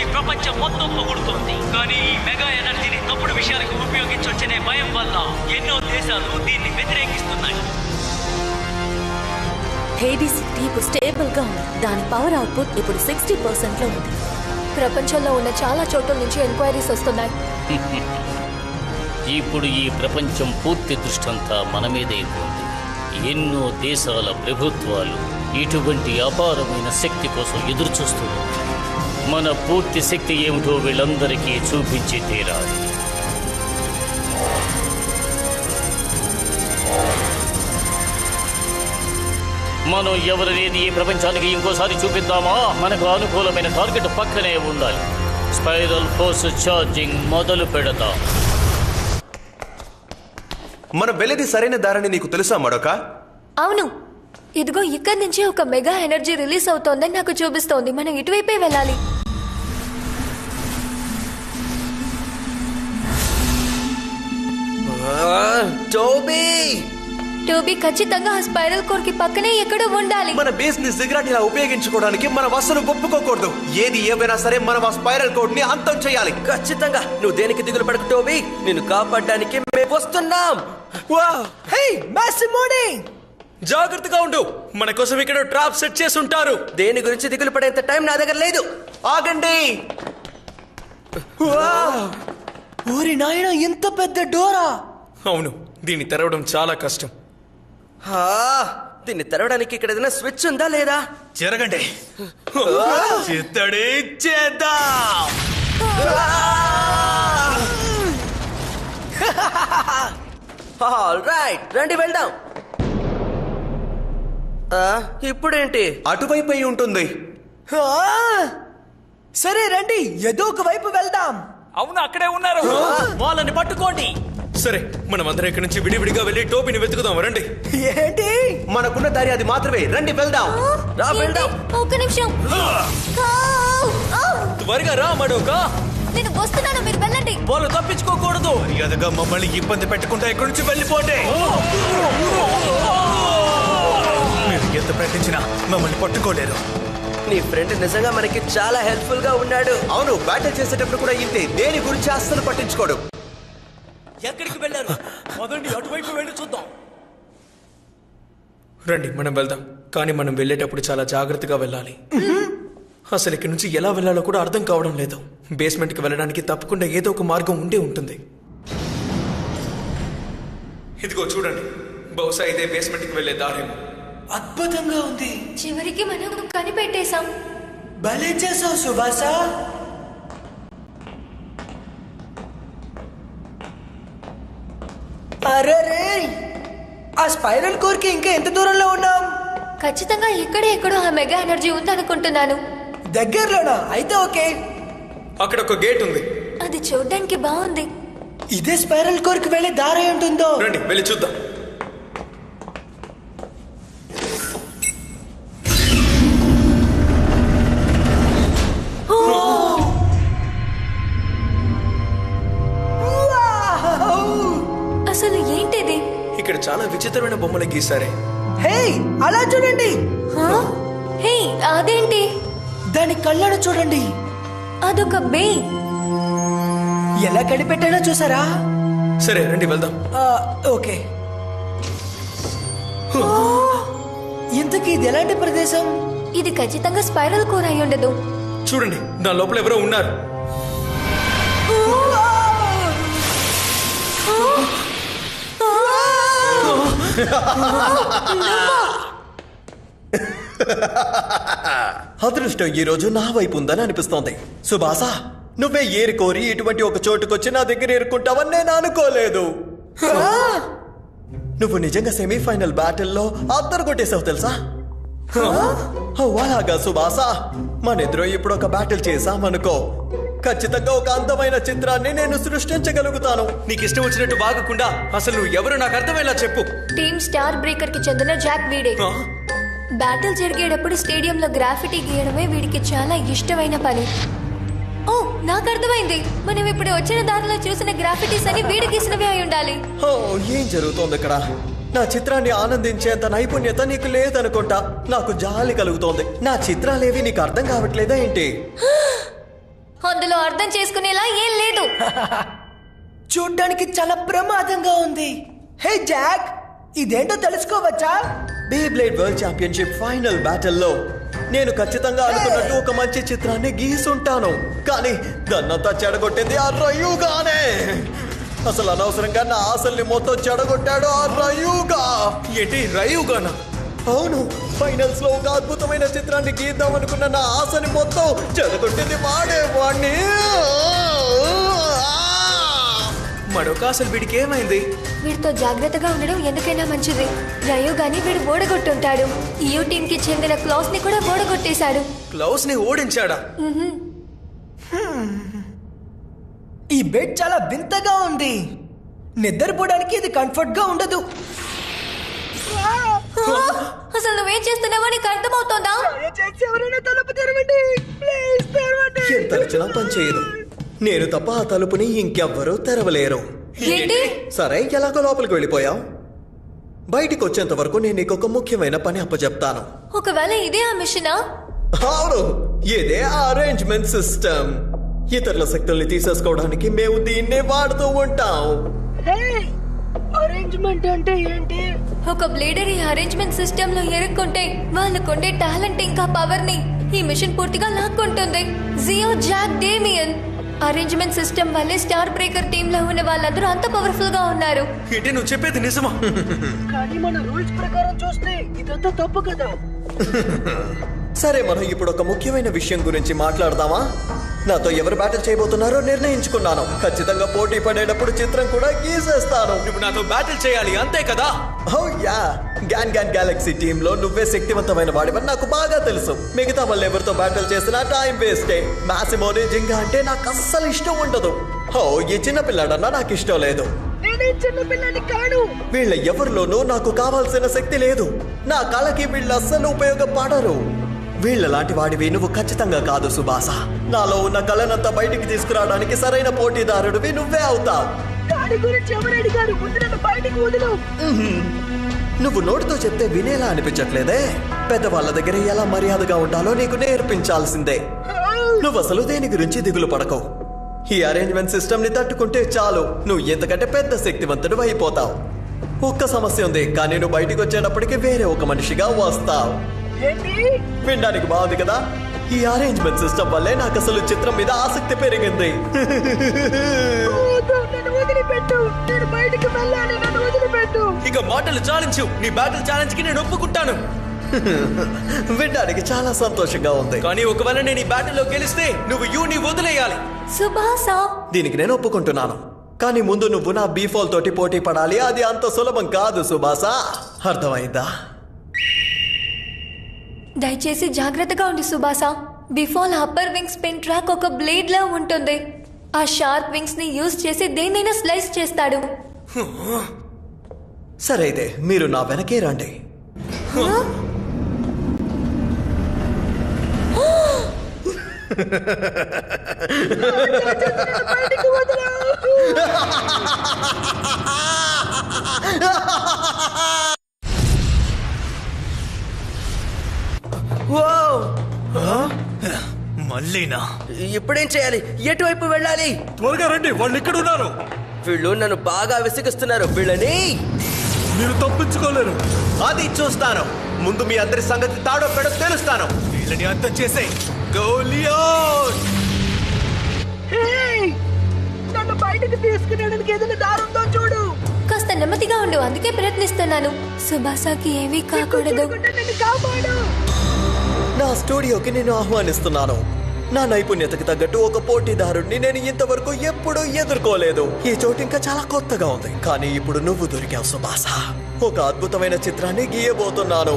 గురించి ప్రపంచం మొత్తం పొగుడుతోంది. కానీ ఈ మెగా ఎనర్జీని తప్పుడు విషయాలకు ఉపయోగించొచ్చనే భయం వల్ల ఎన్నో దేశాలు దీన్ని వ్యతిరేకిస్తున్నాయి. హేడీ సిటీ ఇప్పుడు స్టేబుల్ గా ఉంది. దాని పవర్ అవుట్పుట్ ఇప్పుడు 60% లో ఉంది. ప్రపంచంలో ఉన్న చాలా చోట్ల నుంచి ఎంక్వైరీస్ వస్తున్నాయి. ఇప్పుడు ఈ ప్రపంచం పూర్తి దృష్టంతా మన మీదే ఉంది. ఎన్నో దేశాల ప్రభుత్వాలు ఇటువంటి అపారమైన శక్తి కోసం ఎదురు చూస్తున్నారు. మన పూర్తి శక్తి ఏమిటో వీళ్ళందరికీ చూపించి తీరాలి. మనం ఎవరనేది ఈ ప్రపంచానికి ఇంకోసారి చూపిద్దామా? మనకు అనుకూలమైన టార్గెట్ పక్కనే ఉండాలి. స్పైరల్ ఫోర్స్ ఛార్జింగ్ మొదలు పెడతాం. మనం వెళ్ళేది సరైన దారని నీకు తెలుసా మడొక? అవును, ఇదిగో ఇక్కడి నుంచి ఒక మెగా ఎనర్జీ రిలీజ్ అవుతోందని నాకు చూపిస్తోంది. మనం ఇటువైపే వెళ్ళాలి. టోబీ ఖచ్చితంగా ఆ స్పైరల్ కోర్ కి పక్కనే ఎక్కడో ఉండాలి. మన బేస్ ని సిగరెట్ ఇలా ఉపయోగించుకోవడానికి మనం అస్సలు ఒప్పుకోకూడదు. ఏది ఏమైనా సరే మనం ఆ స్పైరల్ కోడ్ ని అంతం చేయాలి. ఖచ్చితంగా. నువ్వు దేనికి దిగులు పడకు టోబీ, నిన్ను కాపాడడానికి మేము వస్తున్నాం. జాగ్రత్తగా ఉండు, మన కోసం ఇక్కడ ట్రాప్ సెట్ చేసి ఉంటారు. దేని గురించి దిగులు పడేంత టైం నా దగ్గర లేదు. ఆగండి. ఊరి నాయన, ఎంత పెద్ద డోరా! అవును, దీన్ని తెరవడం చాలా కష్టం. దీన్ని తెరవడానికి ఇక్కడ ఏదైనా స్విచ్ ఉందా లేదా? జరగండి, చిత్తడి చేద్దాం. ఆల్ రైట్, రండి వెళ్దాం. ఇప్పుడేంటి? అటువైపు అయి ఉంటుంది. సరే రండి, ఏదో ఒక వైపు వెళ్దాం. అవును, అక్కడే ఉన్నారు. వాళ్ళని పట్టుకోండి. సరే, మనం అందరం ఇక్కడి నుంచి విడివిడిగా వెళ్ళి టోపీని వెతుకుదాం. రండి. ఏంటి? మనకున్న దారి అది మాత్రమే. రండి వెళ్దాం. రా వెళ్దాం. ఒక్క నిమిషం. త్వరగా రా మడోకా. నేను వస్తున్నాను, మీరు వెళ్ళండి. వాళ్ళు తప్పించుకోకూడదు. మర్యాదగా మమ్మల్ని ఇబ్బంది పెట్టకుండా ఇక్కడి నుంచి వెళ్ళిపోండి. మీరు ఎంత ప్రయత్నించినా మమ్మల్ని పట్టుకోలేరు. నీ ఫ్రెండ్ నిజంగా మనకి చాలా హెల్ప్ఫుల్ గా ఉన్నాడు. అవును, బ్యాటిల్ చేసేటప్పుడు కూడా ఇంతే. దేని గురించి అస్సలు పట్టించుకోడు. ఎక్కడికి వెళ్ళారు? మొదటి అటువైపు వెళ్ళి చూద్దాం. రండి, మనం వెళ్దాం. కానీ మనం వెళ్ళేటప్పుడు చాలా జాగ్రత్తగా వెళ్ళాలి. అసలు ఇక్కడి నుంచి ఎలా వెళ్ళాలో కూడా అర్థం కావడం లేదు. బేస్మెంట్ కి వెళ్ళడానికి తప్పకుండా ఏదో ఒక మార్గం ఉండే ఉంటుంది. ఇదిగో చూడండి, బహుశా ఇదే బేస్మెంట్ కి వెళ్ళే దారేమో. అద్భుతంగా ఉంది. చివరికి మనం కనిపెట్టేశాం. భలే చేసావు సుభాష. అరే రే, ఆ స్పైరల్ కోర్ కి ఇంకా ఎంత దూరంలో ఉన్నాం? ఖచ్చితంగా ఇక్కడే ఎక్కడో ఆ మెగా ఎనర్జీ ఉందనుకుంటున్నాను. దగ్గరలోనా? అయితే ఓకే. అక్కడ ఒక గేట్ ఉంది. అది చూడ్డానికి బాగుంది. ఇదే స్పైరల్ కోర్ కి వెళ్ళే దారి ఉంటుందో? రండి వెళ్ళి చూద్దాం. అసలు ఏంటిది? ఇక్కడ చాలా విచిత్రమైన బొమ్మలు గీసారే. హే, అలా చూడండి. హే, అదేంటి? దాని కళ్ళను చూడండి. అదొక బే. ఎలా కనిపెట్టానో చూసారా? సరే రండి వెళ్దాం. ఓకే. ఇంతకీ ఇది ఎలాంటి ప్రదేశం? ఇది ఖచ్చితంగా స్పైరల్ కోర్ అయి ఉండదు. చూడండి, దాని లోపల ఎవరో ఉన్నారు. అదృష్టం ఈ రోజు నా వైపు ఉందని అనిపిస్తోంది. సుభాష, నువ్వే ఏరి కోరి ఇటువంటి ఒక చోటుకొచ్చి నా దగ్గర ఏరుకుంటావని నేను అనుకోలేదు. నువ్వు నిజంగా సెమీఫైనల్ బ్యాటిల్లో అద్దరు కొట్టేసావు తెలుసా? అలాగా సుభాష, మనిద్దరం ఇప్పుడు ఒక బ్యాటిల్ చేసామనుకో, ఖచ్చితంగా ఒక అందమైన చిత్రాన్ని నేను సృష్టించగలుగుతాను. నీకు ఇష్టం వచ్చినట్టు బాగకుండా అసలు నువ్వు ఎవరు నాకు అర్థమయ్యేలా చెప్పు. టీమ్ స్టార్ బ్రేకర్ కి చెందిన జాక్ వీడే. బ్యాటిల్ జరిగేటప్పుడు స్టేడియంలో గ్రాఫిటీ గీయడమే వీడికి చాలా ఇష్టమైన పని. ఓ, నాకు అర్థమైంది. మనం ఇప్పుడు వచ్చిన దారిలో చూసిన గ్రాఫిటీస్ అని వీడి గీసినవి అయి ఉండాలి. ఏం జరుగుతోంది ఇక్కడ? నా చిత్రాన్ని ఆనందించేంత నైపుణ్యత నీకు లేదనుకుంటా. నాకు జాలి కలుగుతోంది. నా చిత్రాలేవి నీకు అర్థం కావట్లేదా ఏంటి? అర్థం చేసుకునేలా ఏం లేదు. చూడ్డానికి చాలా ప్రమాదంగా ఉంది. హే జాక్, ఇదేంటో తెలుసుకోవచ్చా? బేబ్లేడ్ వరల్డ్ ఛాంపియన్షిప్ ఫైనల్ బ్యాటిల్లో నేను ఖచ్చితంగా అనుకున్నట్టు ఒక మంచి చిత్రాన్ని గీసుంటాను, కానీ దాన్నంతా చెడగొట్టింది ఆ రయుగానే. అసలు అనవసరంగా నా ఆశల్ని మొత్తం చెడగొట్టాడు ఆ రయుగా. ఏంటి రయుగానా? అవును, ఫైనల్స్ లో ఒక అద్భుతమైన చిత్రాన్ని గీద్దాం అనుకున్న నా ఆశని మొత్తం చెడగొట్టింది వాడేవాణ్ణి. మరొక అసలు వీడికి ఏమైంది? వీడితో జాగ్రత్తగా ఉండడం ఎందుకైనా మంచిది. రయో గాని వీడు ఓడగొట్టుంటాడు. ఈయూ టీమ్ కి చెందిన క్లాస్ ని కూడా ఓడగొట్టేశాడు. క్లౌస్ ని ఓడించాడా? ఈ బెడ్ చాలా వింతగా ఉంది. నిద్రపోవడానికి ఇది కంఫర్ట్ గా ఉండదు. అసలు నువ్వేం చేస్తున్నావో నీకు అర్థమవుతోందా? ఎంత రచన పనిచేయదు. నేను తప్ప ఆ తలుపుని ఇంకెవ్వరూ తెరవలేరు. ఏంటి? సరే, ఎలాగో లోపలికి వెళ్ళిపోయావు. బయటికి వచ్చేంత వరకు నేను నీకు ఒక ముఖ్యమైన పని అప్పచెప్తాను. ఒకవేళ ఇదే ఆ మిషనా? అవును, ఇదే అరేంజ్మెంట్ సిస్టమ్. ఇతరుల శక్తుల్ని తీసేసుకోవడానికి మేము దీన్నే వాడుతూ ఉంటాం. అరేంజ్మెంట్ అంటే ఏంటి? ఒక బ్లేడర్ ఈ అరేంజ్మెంట్ సిస్టమ్ లో ఎరుక్కుంటే వాళ్ళకుండే టాలెంట్ ఇంకా పవర్ ని ఈ మిషన్ పూర్తిగా లాక్కుంటుంది. Geo, Jack, Damian arrangement system వల్లే స్టార్ బ్రేకర్ టీమ్ లో ఉన్న వాళ్ళందరూ అంత పవర్ఫుల్ గా ఉన్నారు. ఏంటి నువ్వు చెప్పేది నిజమా? కానీ మన రూల్స్ ప్రకారం చూస్తే ఇదంతా తప్పు కదా. సరే, మనం ఇప్పుడు ఒక ముఖ్యమైన విషయం గురించి మాట్లాడదామా? నాతో ఎవరు బ్యాటిల్ చేయబోతున్నారో నిర్ణయించుకున్నాను. ఖచ్చితంగా పోటీ పడేటప్పుడు చిత్రం కూడా గీసేస్తాను. నువ్వు నాతో బ్యాటిల్ చేయాలి, అంతే కదా? ఓ యా, గ్యాన్ గ్యాలక్సీ టీమ్ లో నువ్వే శక్తివంతమైన వాడివని నాకు బాగా తెలుసు. మిగతా వాళ్ళు ఎవరితో బ్యాటిల్ చేసినా టైం వేస్టే. మ్యాసిమోని జింగా అంటే నాకు అస్సలు ఇష్టం ఉండదు. ఓ, ఈ చిన్న పిల్లాడన్నా నాకు ఇష్టం లేదు. వీళ్ళ ఎవరిలోనూ నాకు కావాల్సిన శక్తి లేదు. నా కళకి వీళ్ళు అస్సలు ఉపయోగపడరు. వీళ్ళలాంటి వాడివి నువ్వు ఖచ్చితంగా కాదు సుభాస. నాలో ఉన్న కళనంతా బయటికి తీసుకురావడానికి సరైన పోటీదారుడివి నువ్వే అవుతావు. నువ్వు నోటితో చెప్తే వినేలా అనిపించట్లేదే. పెద్దవాళ్ళ దగ్గర ఎలా మర్యాదగా ఉండాలో నీకు నేర్పించాల్సిందే. నువ్వు అసలు దేని గురించి దిగులు పడకవు. ఈ అరేంజ్మెంట్ సిస్టమ్ ని తట్టుకుంటే చాలు, నువ్వు ఎంతకంటే పెద్ద శక్తివంతుడు అయిపోతావు. ఒక్క సమస్య ఉంది, కానీ నువ్వు బయటికి వచ్చేటప్పటికి వేరే ఒక మనిషిగా వస్తావు. వినడానికి బాగుంది కదా? ఈ అరేంజ్మెంట్ సిస్టమ్ వల్లే నాకు అసలు చిత్రం మీద ఆసక్తి పెరిగింది. ఇక మాటలు చాలించు. నీ బ్యాటిల్ ఛాలెంజ్ కి నేను ఒప్పుకుంటాను. వినడానికి చాలా సంతోషంగా ఉంది. కానీ ఒకవేళ నేను ఈ బ్యాటిల్లో గెలిస్తే నువ్వు యూని వదిలేయాలి. సుభాసా, దీనికి నేను ఒప్పుకుంటున్నాను. కానీ ముందు నువ్వు నా బీఫాల్ తోటి పోటీ పడాలి. అది అంత సులభం కాదు సుభాస, అర్థమైందా? దయచేసి జాగ్రత్తగా ఉండి సుభాసా. బిఫాల్ అప్పర్ వింగ్ స్పిన్ ట్రాక్ ఒక బ్లేడ్ లా ఉంటుంది. ఆ షార్ప్ వింగ్స్ ని యూజ్ చేసి దేన్నైనా స్లైస్ చేస్తాడు. సరే, అయితే మీరు నా వెనకే రండి. మళ్ళీనా? ఇప్పుడేం చేయాలి? ఎటువైపు వెళ్ళాలి? త్వరగా రండి, వాళ్ళు ఇక్కడ ఉన్నారు. వీళ్ళు నన్ను బాగా విసిగిస్తున్నారు. వీళ్ళని మీరు తప్పించుకోలేరు. అది చూస్తాను. ముందు మీ అందరి సంగతి తాడో పెడో తెలుస్తాను. వీళ్ళని అర్థం చేసే గోలియాన్. నన్ను బయటకు తీసుకునేందుకు ఏదైనా దారి ఉందో చూడు. కాస్త నెమ్మదిగా ఉండు, అందుకే ప్రయత్నిస్తున్నాను. సుభాసాకి ఏమీ కాకూడదు. నా స్టూడియోకి నేను ఆహ్వానిస్తున్నాను. నా నైపుణ్యతకి తగ్గట్టు ఒక పోటీదారుడిని నేను ఇంతవరకు ఎప్పుడూ ఎదుర్కోలేదు. ఈ చోటు ఇంకా చాలా కొత్తగా ఉంది. కానీ ఇప్పుడు నువ్వు దొరికావు సుభాస. ఒక అద్భుతమైన చిత్రాన్ని గీయబోతున్నాను.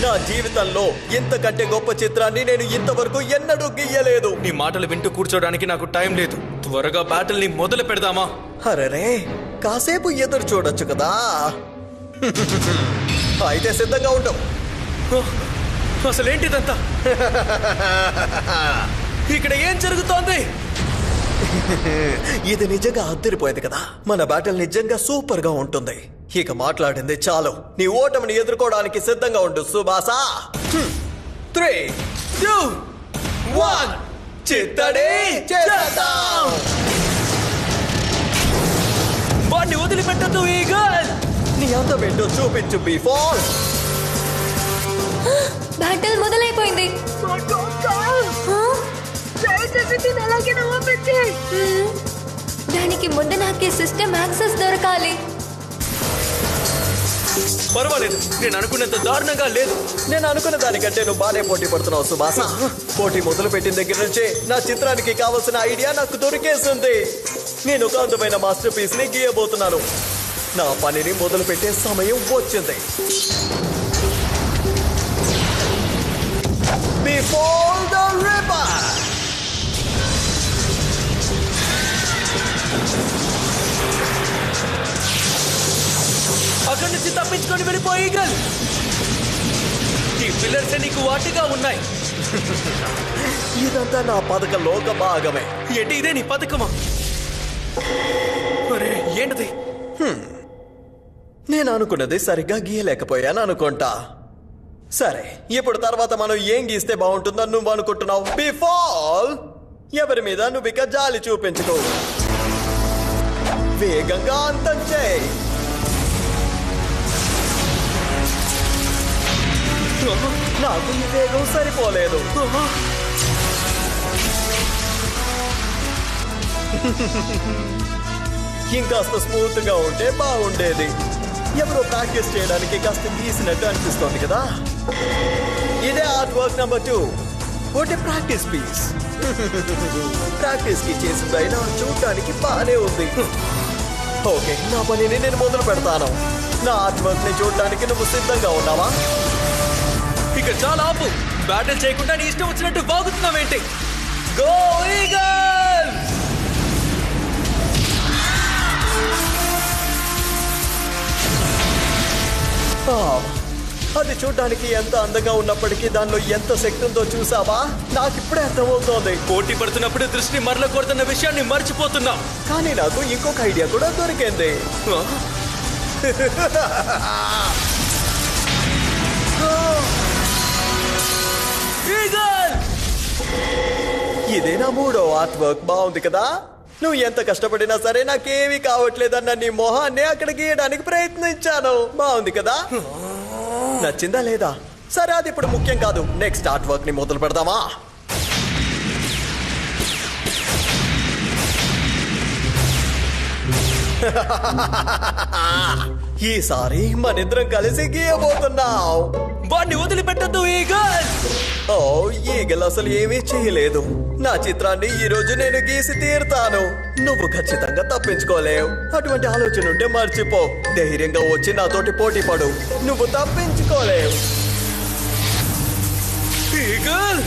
నా జీవితంలో ఇంతకంటే గొప్ప చిత్రాన్ని నేను ఇంతవరకు ఎన్నడూ గీయలేదు. నీ మాటలు వింటూ కూర్చోడానికి నాకు టైం లేదు. త్వరగా బ్యాటిల్ ని మొదలు పెడదామా? అరే, కాసేపు ఎదురు చూడొచ్చు కదా. అయితే సిద్ధంగా ఉండవు. అసలేంటిదంతా? ఇక్కడ ఏం జరుగుతోంది? ఇది నిజంగా అద్దరిపోయింది కదా. మన బ్యాటిల్ నిజంగా సూపర్ గా ఉంటుంది. ఇక మాట్లాడింది చాలు. నీ ఓటమిని ఎదుర్కోవడానికి సిద్ధంగా ఉండు సుభాస. 3, 2, 1 చిత్తడి చేద్దాం. వాడిని వదిలిపెట్టద్దు ఈగల్. నీ అందం ఏంటో చూపించు బీఫాల్. బ్యాటిల్ మొదలైపోయింది. దానికి ముందు నాకు సిస్టమ్ యాక్సెస్ దొరకాలి. పర్వాలేదు, నేను అనుకున్నంత దారుణంగా లేదు. నేను అనుకున్న దానికంటే నువ్వు బాగానే పోటీ పడుతున్నావు సుభాష. పోటీ మొదలు పెట్టిన దగ్గర నుంచే నా చిత్రానికి కావలసిన ఐడియా నాకు దొరికేసింది. నేను ఒక అందమైన మాస్టర్ పీస్ ని గీయబోతున్నాను. నా పనిని మొదలు పెట్టే సమయం వచ్చింది. Before the river. అక్కడి నుంచి తప్పించుకొని వెళ్ళిపోయి ఈగల్. ఈ పిల్లర్స్ నీకు వాటిగా ఉన్నాయి. ఇదంతా నా పథకంలో ఒక భాగమే. ఏంటి ఇదే నీ పథకమా? అరే ఏంటిది? నేను అనుకున్నది సరిగ్గా గీయలేకపోయాను అనుకుంటా. సరే, ఇప్పుడు తర్వాత మనం ఏం గీస్తే బాగుంటుందని నువ్వు అనుకుంటున్నావు? బిఫాల్, ఎవరి మీద నువ్వు ఇక జాలి చూపించుకో. వేగంగా అంతం చేయి. నాకు ఈ వేగం సరిపోలేదు. ఇంకాస్త స్మూత్ గా ఉంటే బాగుండేది. ఎవరో ప్రాక్టీస్ చేయడానికి కాస్త గీసినట్టు అనిపిస్తోంది కదా. ఇదే ఆర్ట్ వర్క్ నెంబర్ 2. ఒకటి ప్రాక్టీస్ పీస్. ప్రాక్టీస్ కి చేసిందైనా చూడటానికి బాగానే ఉంది. ఓకే, నా పనిని నేను మొదలు పెడతాను. నా ఆర్ట్ వర్క్ ని చూడటానికి నువ్వు సిద్ధంగా ఉన్నావా? ఇక చాలా ఆపు. బ్యాటిల్ చేయకుండా నీ ఇష్టం వచ్చినట్టు బాగుతున్నావేంటి? Go eagle! అది చూడ్డానికి ఎంత అందంగా ఉన్నప్పటికీ దానిలో ఎంత శక్తి ఉందో చూసావా? నాకు ఇప్పుడే అర్థమవుతోంది. పోటీ పడుతున్నప్పుడు దృష్టిని మరలకూడదన్న విషయాన్ని మర్చిపోతున్నాం. కానీ నాకు ఇంకొక ఐడియా కూడా దొరికింది. ఇదే నా 3వ ఆర్ట్ వర్క్. బాగుంది కదా? నువ్వు ఎంత కష్టపడినా సరే నాకేమీ కావట్లేదన్న నీ మొహాన్ని అక్కడ గీయడానికి ప్రయత్నించాను. బాగుంది కదా? నచ్చిందా లేదా? సరే, అది ఇప్పుడు ముఖ్యం కాదు. నెక్స్ట్ ఆర్ట్ వర్క్ ని మొదలు పెడదామా? ఈసారి మనిద్దరం కలిసి గీయబోతున్నాం. వాడిని వదిలిపెట్టద్దు ఈగల్. ఓ, ఈగల్ అసలు ఏమీ చేయలేదు. నా చిత్రాన్ని ఈ రోజు నేను గీసి తీరుతాను. నువ్వు ఖచ్చితంగా తప్పించుకోలేవు. అటువంటి ఆలోచన ఉంటే మర్చిపో. ధైర్యంగా వచ్చి నాతోటి పోటీ పడు. నువ్వు తప్పించుకోలేవు. ఈగల్!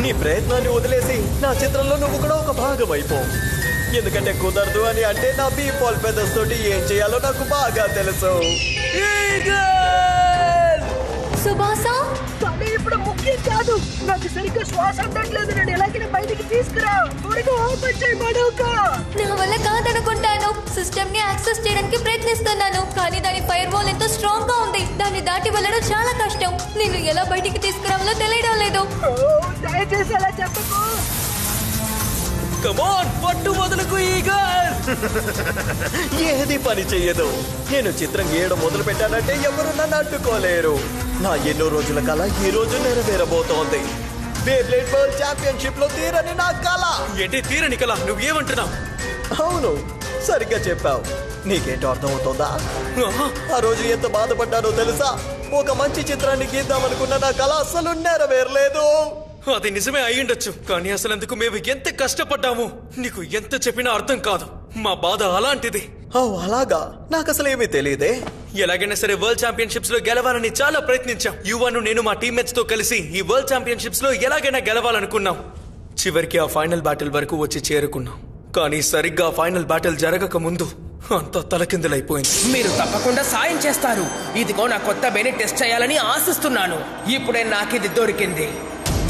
నీ ప్రయత్నాన్ని వదిలేసి నా చిత్రంలో నువ్వు కూడా ఒక భాగం అయిపో. ఎందుకంటే కుదరదు అని అంటే నా బీఫాల్ ఫెదర్స్ తోటి ఏం చేయాలో నాకు బాగా తెలుసు. సుభాష, కానీ ఇప్పుడు ముఖ్యం కాదు. నాకు సరిగ్గా శ్వాస అందట్లేదు. నేను ఎలాగైనా బయటికి తీసుకురా. త్వరగా ఓపెన్ చేయి మడోకా. నా వల్ల కాదనుకుంటాను. సిస్టమ్ ని యాక్సెస్ చేయడానికి ప్రయత్నిస్తున్నాను, కానీ దాని ఫైర్ వాల్ ఎంతో స్ట్రాంగ్ గా ఉంది. దాన్ని దాటి వెళ్ళడం చాలా కష్టం. నేను ఎలా బయటికి తీసుకురావాలో తెలియడం లేదు. దయచేసి అలా చెప్పకు. కమాన్, పట్టు వదలకు ఈగల్. ఏది పని చెయ్యదు. నేను చిత్రం గీయడం మొదలు పెట్టానంటే ఎవరు నన్ను అడ్డుకోలేరు. నా ఎన్నో రోజుల కళ ఈ రోజు నెరవేరబోతోంది. బేబ్లేడ్ వరల్డ్ ఛాంపియన్షిప్ లో తీరని నా కళ. ఏంటి తీరని కళ? నువ్వేమంటున్నావు? అవును, సరిగ్గా చెప్పావు. నీకేంటో అర్థం అవుతుందా? ఆ రోజు ఎంత బాధపడ్డానో తెలుసా? ఒక మంచి చిత్రాన్ని గీద్దామనుకున్న నా కళ అస్సలు నెరవేరలేదు. అది నిజమే అయ్యుండొచ్చు, కానీ అసలు అందుకు మేము ఎంత కష్టపడ్డాము నీకు ఎంత చెప్పినా అర్థం కాదు. మా బాధ అలాంటిది. అలాగా? నాకు అసలు ఏమీ తెలియదే. ఎలాగైనా సరే వరల్డ్ ఛాంపియన్షిప్స్ లో గెలవాలని చాలా ప్రయత్నించాం. యువను నేను మా టీమ్మేట్స్ తో కలిసి ఈ వరల్డ్ ఛాంపియన్షిప్స్ లో ఎలాగైనా గెలవాలనుకున్నాం. చివరికి ఆ ఫైనల్ బ్యాటిల్ వరకు వచ్చి చేరుకున్నాం. కానీ సరిగ్గా ఫైనల్ బ్యాటిల్ జరగక ముందు అంతా తలకిందులైపోయింది. మీరు తప్పకుండా సాయం చేస్తారు. ఇదిగో నా కొత్త బేని టెస్ట్ చేయాలని ఆశిస్తున్నాను. ఇప్పుడే నాకిది దొరికింది.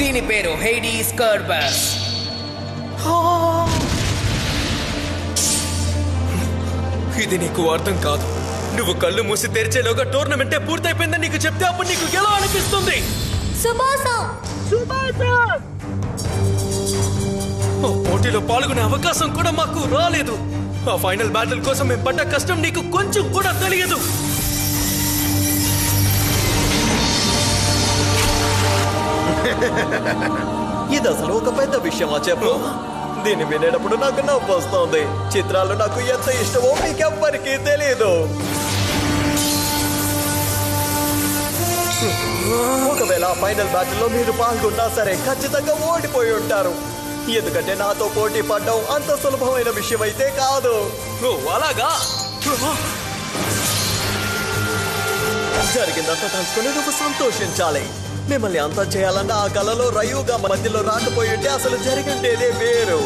దీని పేరు హేడీస్ కర్బస్. ఇది నీకు అర్థం కాదు. నువ్వు కళ్ళు మూసి తెరిచేలోగా టోర్నమెంటే పూర్తయిపోయిందని నీకు చెప్తే అప్పుడు నీకు ఎలా అనిపిస్తుంది? పోటీలో పాల్గొనే అవకాశం కూడా మాకు రాలేదు. ఆ ఫైనల్ బ్యాటిల్ కోసం మేము పడ్డ కష్టం నీకు కొంచెం కూడా తెలియదు. ఇది అసలు ఒక పెద్ద విషయమా చెప్పు? దీన్ని వినేటప్పుడు నాకు నవ్వు వస్తుంది. చిత్రాలు నాకు ఎంత ఇష్టమో మీకెవ్వరికీ తెలియదు. ఒకవేళ ఫైనల్ బ్యాటిల్లో మీరు పాల్గొన్నా సరే ఖచ్చితంగా ఓడిపోయి ఉంటారు. ఎందుకంటే నాతో పోటీ పడ్డం అంత సులభమైన విషయం అయితే కాదు. అలాగా? జరిగిందంతా తలుచుకుని నువ్వు సంతోషించాలి. మిమ్మల్ని అంతా చేయాలన్న ఆ కళలో రయుగా మధ్యలో రాకపోయి ఉంటే అసలు జరిగిండేదే వేరు.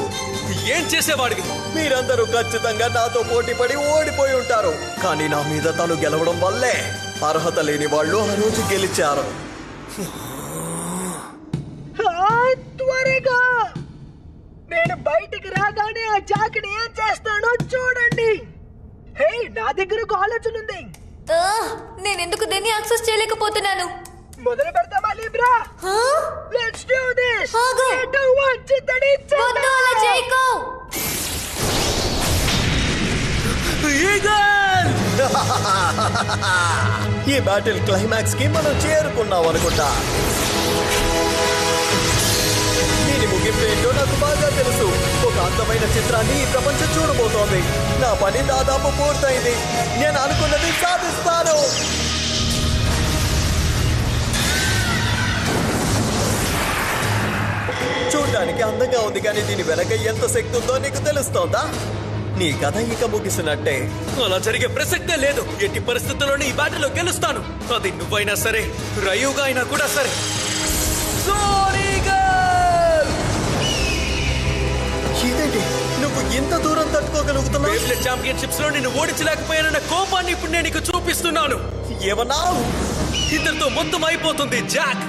ఏం చేసేవాడివి? మీరందరూ ఖచ్చితంగా నాతో పోటీ పడి ఓడిపోయి ఉంటారు. కానీ నా మీద తను గెలవడం వల్లే అర్హత లేని వాళ్ళు ఆ రోజు గెలిచారు. త్వరగా నేను బయటికి రాగానే ఆ జాకిని ఏం చేస్తానో చూడండి. హే, నా దగ్గర ఒక ఆలోచన ఉంది. నేను ఎందుకు దీన్ని యాక్సెస్ చేయలేకపోతున్నాను? మొదలు పెడతామా లిబ్రా? Let's do this. 3 2 1 చిత్తడి వద్దు, అలా చేయకు. ఈగల్! ఈ బ్యాటిల్ క్లైమాక్స్ కి మనం చేరుకున్నాం అనుకుంటా. దీని ముగింపు ఏంటో నాకు బాగా తెలుసు. ఒక అందమైన చిత్రాన్ని ఈ ప్రపంచం చూడబోతోంది. నా పని దాదాపు పూర్తయింది. నేను అనుకున్నది సాధిస్తాను. చూడ్డానికి అందంగా ఉంది, కానీ దీని వెనక ఎంత శక్తి ఉందో నీకు తెలుస్తోందా? నీ కథ ఇక ముగిసినట్టే. అలా జరిగే ప్రసక్తే లేదు. ఎట్టి పరిస్థితుల్లోనే ఈ బ్యాటిల్లో గెలుస్తాను. అది నువ్వైనా సరే, రయుగా అయినా కూడా సరే. ఇదేంటి, నువ్వు ఇంత దూరం తట్టుకోగలుగుతున్నావు? బేస్లెట్ ఛాంపియన్షిప్స్ లో నిన్ను ఓడించలేకపోయానన్న కోపాన్ని ఇప్పుడు నేను నీకు చూపిస్తున్నాను. ఏమన్నావు? ఇద్దరితో మొత్తం అయిపోతుంది జాక్.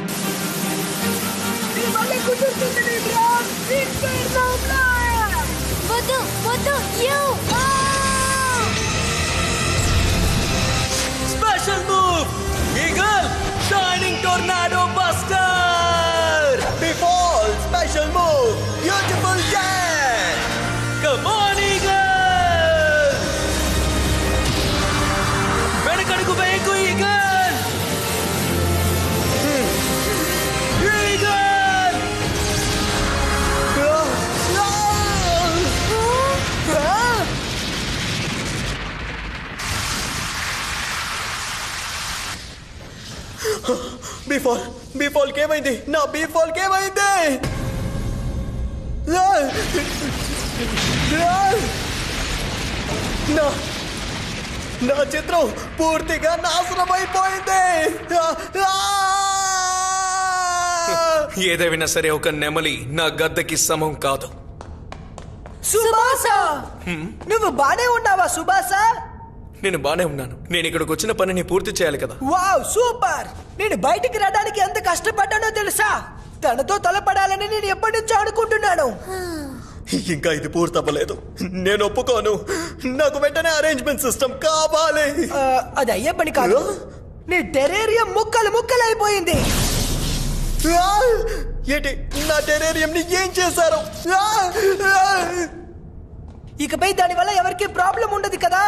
వద్దు వద్దు. Special move eagle shining tornado buster. Before special move beautiful dash. Come on eagle. వెనకడుగు వేయకు ఈగల్. ఈగల్. బీఫాల్ ఏమైంది? నా బీఫాల్ ఏమైంది? నా చిత్రం పూర్తిగా నాశనం అయిపోయింది. ఏదేమైనా సరే ఒక నెమలి నా గద్దకి సమం కాదు. సుభాసా, నువ్వు బానే ఉన్నావా సుభాసా? నేను బానే ఉన్నాను. నేను ఇక్కడికి వచ్చిన పనిని పూర్తి చేయాలి కదా. Wow, super. నేను బయటికి రావడానికి ఎంత కష్టపడ్డానో తెలుసా? తనతో తలపడాలని నేను ఎప్పటి నుంచో అనుకుంటున్నాను. ఇంకా ఇది పూర్తవ్వలేదు. నేను ఒప్పుకోను. నాకు వెంటనే అరేంజ్మెంట్ సిస్టమ్ కావాలి. అది అయ్యే పని కాదు. నీ టెరేరియం ముక్కలు ముక్కలు అయిపోయింది. ఏంటి, నా టెరేరియం ని ఏం చేశారు? ఇకపై దానివల్ల ఎవరికి ప్రాబ్లం ఉండదు కదా.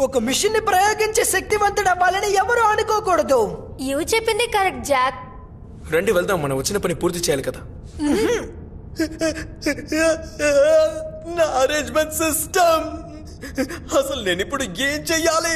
ఒక మిషన్ ని ప్రయోగించే శక్తివంతుడు అవ్వాలని ఎవరు అనుకోకూడదు. ఇవి చెప్పింది కరెక్ట్ జాక్. రండి వెళ్దాం, మనం వచ్చిన పని పూర్తి చేయాలి కదా. నా అరేంజ్మెంట్ సిస్టమ్. అసలు నేను ఇప్పుడు ఏం చెయ్యాలి?